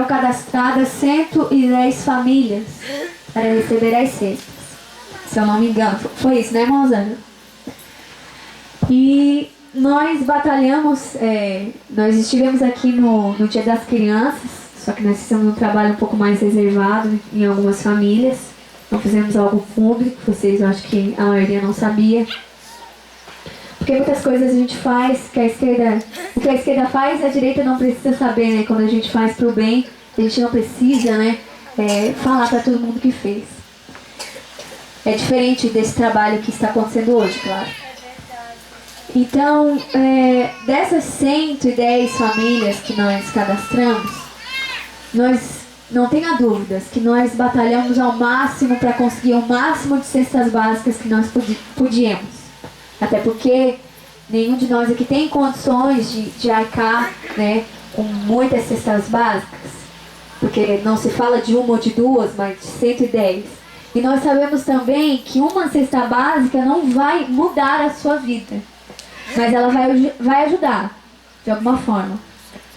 cadastradas 110 famílias para receber as cestas. Se eu não me engano, foi isso, né, irmãozana? E nós batalhamos, nós estivemos aqui no Dia das Crianças, só que nós fizemos um trabalho um pouco mais reservado em algumas famílias. Não fizemos algo público, vocês eu acho que a maioria não sabia. Porque muitas coisas a gente faz, o que a esquerda faz, a direita não precisa saber, né? Quando a gente faz pro bem, a gente não precisa, né, falar para todo mundo que fez. É diferente desse trabalho que está acontecendo hoje, claro. Então, dessas 110 famílias que nós cadastramos, nós, não tenha dúvidas, que nós batalhamos ao máximo para conseguir o máximo de cestas básicas que nós podíamos. Até porque nenhum de nós aqui tem condições de arcar, né, com muitas cestas básicas. Porque não se fala de uma ou de duas, mas de 110. E nós sabemos também que uma cesta básica não vai mudar a sua vida. Mas ela vai ajudar, de alguma forma,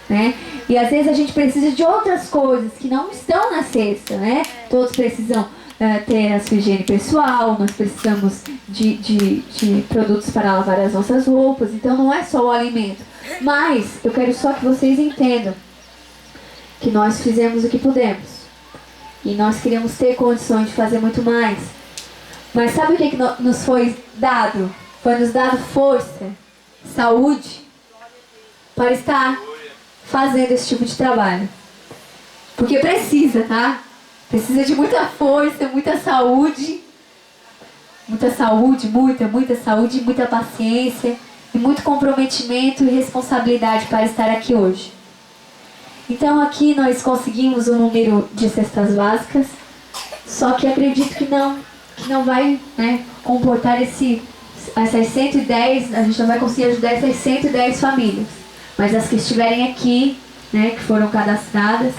né? E às vezes a gente precisa de outras coisas que não estão na cesta, né? Todos precisam ter a sua higiene pessoal, nós precisamos de produtos para lavar as nossas roupas. Então não é só o alimento. Mas eu quero só que vocês entendam que nós fizemos o que pudemos. E nós queríamos ter condições de fazer muito mais. Mas sabe o que nos foi dado? Foi nos dado força, saúde, para estar fazendo esse tipo de trabalho. Porque precisa, tá? Precisa de muita força, muita saúde. Muita saúde, muita saúde, muita paciência. E muito comprometimento e responsabilidade para estar aqui hoje. Então aqui nós conseguimos o número de cestas básicas. Só que acredito que não vai, né, comportar essas 110, a gente não vai conseguir ajudar essas 110 famílias. Mas as que estiverem aqui, né, que foram cadastradas,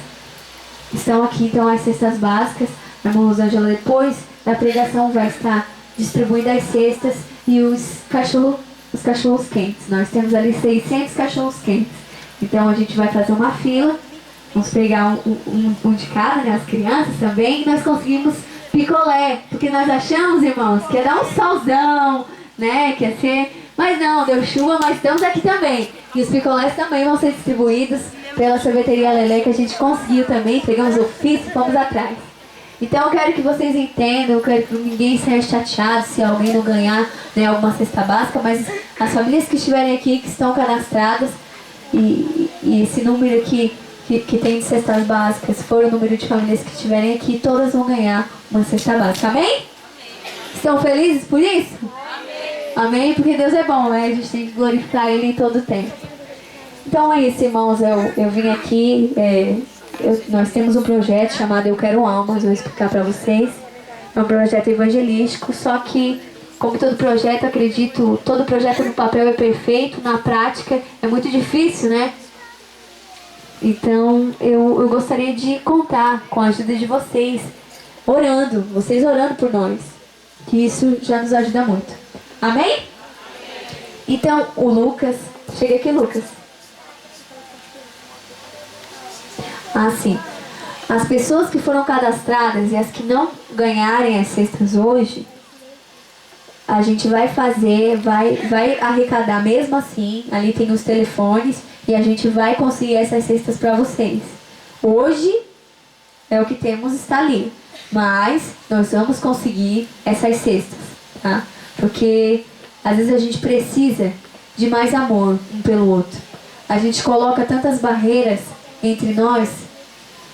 estão aqui, então as cestas básicas. A irmã Rosângela, depois da pregação, vai estar distribuindo as cestas e os cachorros quentes. Nós temos ali 600 cachorros quentes. Então a gente vai fazer uma fila, vamos pegar um de cada, né, as crianças também, e nós conseguimos picolé, porque nós achamos, irmãos, que ia dar um solzão, né, que ia ser... Mas não, deu chuva, mas estamos aqui também. E os picolés também vão ser distribuídos pela sorveteria Lelé, que a gente conseguiu também, pegamos ofício e fomos atrás. Então eu quero que vocês entendam, eu quero que ninguém saia chateado se alguém não ganhar, né, alguma cesta básica, mas as famílias que estiverem aqui, que estão cadastradas, e esse número aqui que tem de cestas básicas, se for o número de famílias que estiverem aqui, todas vão ganhar uma cesta básica. Amém? Estão felizes por isso? Amém? Porque Deus é bom, né? A gente tem que glorificar Ele em todo o tempo. Então é isso, irmãos. Eu vim aqui. Nós temos um projeto chamado Eu Quero Almas. Vou explicar para vocês. É um projeto evangelístico. Só que, como todo projeto, acredito, todo projeto no papel é perfeito. Na prática é muito difícil, né? Então eu gostaria de contar com a ajuda de vocês. Vocês orando por nós. Que isso já nos ajuda muito. Amém? Então, o Lucas... Chega aqui, Lucas. Assim, as pessoas que foram cadastradas e as que não ganharem as cestas hoje, a gente vai fazer, vai arrecadar mesmo assim. Ali tem os telefones e a gente vai conseguir essas cestas para vocês. Hoje é o que temos, está ali. Mas nós vamos conseguir essas cestas, tá? Porque às vezes a gente precisa de mais amor um pelo outro. A gente coloca tantas barreiras entre nós,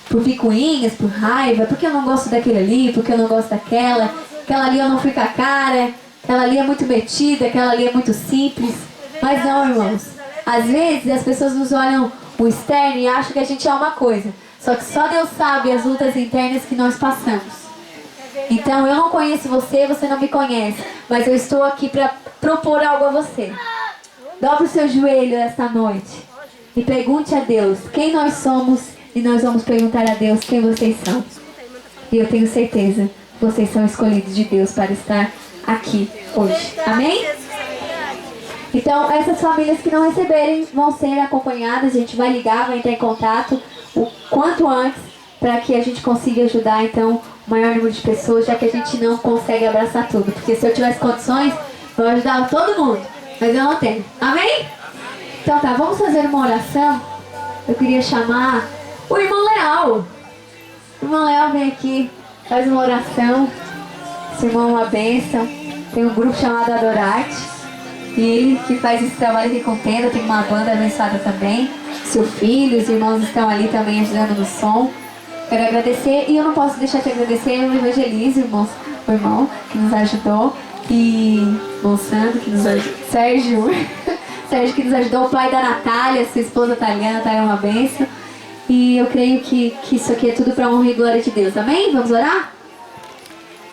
por picuinhas, por raiva, porque eu não gosto daquele ali, porque eu não gosto aquela ali eu não fui com a cara, aquela ali é muito metida, aquela ali é muito simples. Mas não, irmãos, às vezes as pessoas nos olham o externo e acham que a gente é uma coisa. Só que só Deus sabe as lutas internas que nós passamos. Então eu não conheço você, você não me conhece, mas eu estou aqui para propor algo a você. Dobre o seu joelho esta noite e pergunte a Deus quem nós somos, e nós vamos perguntar a Deus quem vocês são. E eu tenho certeza que vocês são escolhidos de Deus para estar aqui hoje. Amém? Então essas famílias que não receberem vão ser acompanhadas, a gente vai ligar, vai entrar em contato. o quanto antes, para que a gente consiga ajudar, então, o maior número de pessoas, já que a gente não consegue abraçar tudo. Porque se eu tivesse condições, eu ajudava todo mundo, mas eu não tenho. Amém? Então tá, vamos fazer uma oração. Eu queria chamar o irmão Leal. O irmão Leal vem aqui, faz uma oração. Esse irmão é uma bênção. Tem um grupo chamado Adorarte. E ele que faz esse trabalho aqui com tenda, tem uma banda abençoada também. Seu filho, os irmãos estão ali também ajudando no som. Quero agradecer, e eu não posso deixar de agradecer o Evangelize, o irmão que nos ajudou. E o Sandro que nos ajudou. Sérgio. Sérgio que nos ajudou, o pai da Natália, sua esposa Taliana, tá aí uma bênção. E eu creio que isso aqui é tudo para honra e glória de Deus. Amém? Vamos orar?